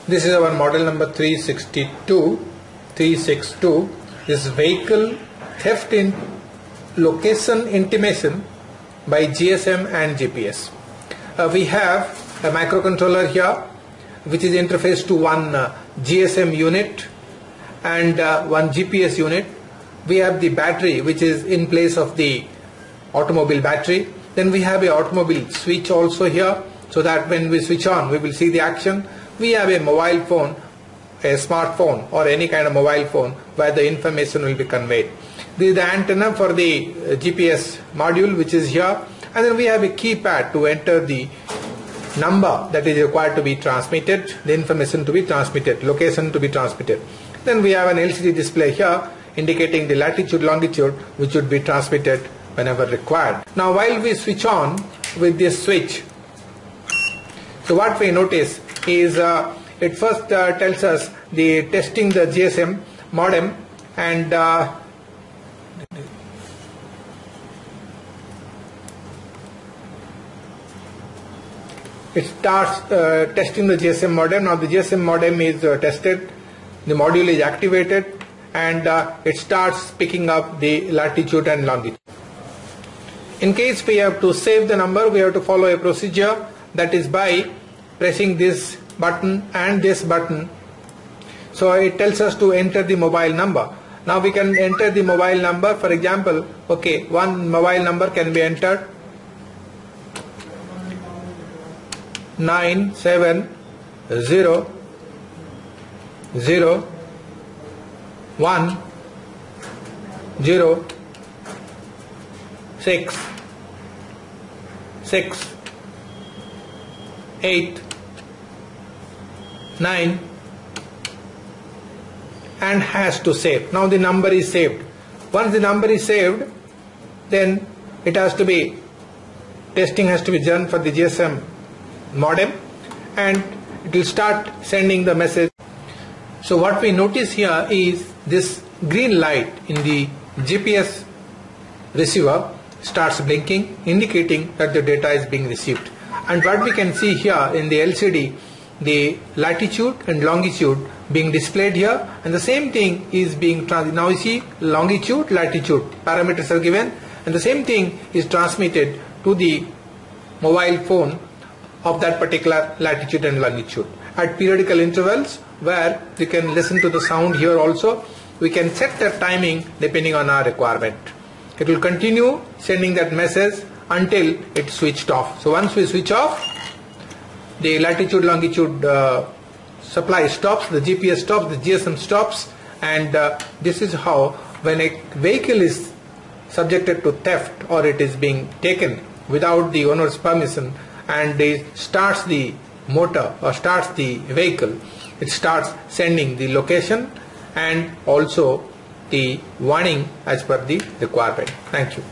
This is our model number 362. This vehicle theft in location intimation by GSM and GPS. We have a microcontroller here which is interfaced to one GSM unit and one GPS unit. We have the battery which is in place of the automobile battery. Then we have a automobile switch also here, so that when we switch on we will see the action. We have a mobile phone, a smartphone or any kind of mobile phone where the information will be conveyed. This is the antenna for the GPS module which is here, and then we have a keypad to enter the number that is required to be transmitted, the information to be transmitted, location to be transmitted. Then we have an LCD display here indicating the latitude, longitude which would be transmitted whenever required. Now while we switch on with this switch, so what we notice is it first tells us the testing the GSM modem, and it starts testing the GSM modem. Now the GSM modem is tested, the module is activated, and it starts picking up the latitude and longitude. In case we have to save the number, we have to follow a procedure, that is by pressing this button and this button. So it tells us to enter the mobile number. Now we can enter the mobile number. For example, okay, one mobile number can be entered, 9 and has to save. Now the number is saved. Once the number is saved, then it has to be, testing has to be done for the GSM modem, and it will start sending the message. So what we notice here is this green light in the GPS receiver starts blinking, indicating that the data is being received. And what we can see here in the LCD, the latitude and longitude being displayed here, and the same thing is being now you see longitude, latitude parameters are given, and the same thing is transmitted to the mobile phone of that particular latitude and longitude at periodical intervals, where we can listen to the sound here also. We can set the timing depending on our requirement. It will continue sending that message until it's switched off. So once we switch off, the latitude longitude supply stops, the GPS stops, the GSM stops, and this is how, when a vehicle is subjected to theft or it is being taken without the owner's permission, and it starts the motor or starts the vehicle, it starts sending the location and also the warning as per the requirement. Thank you.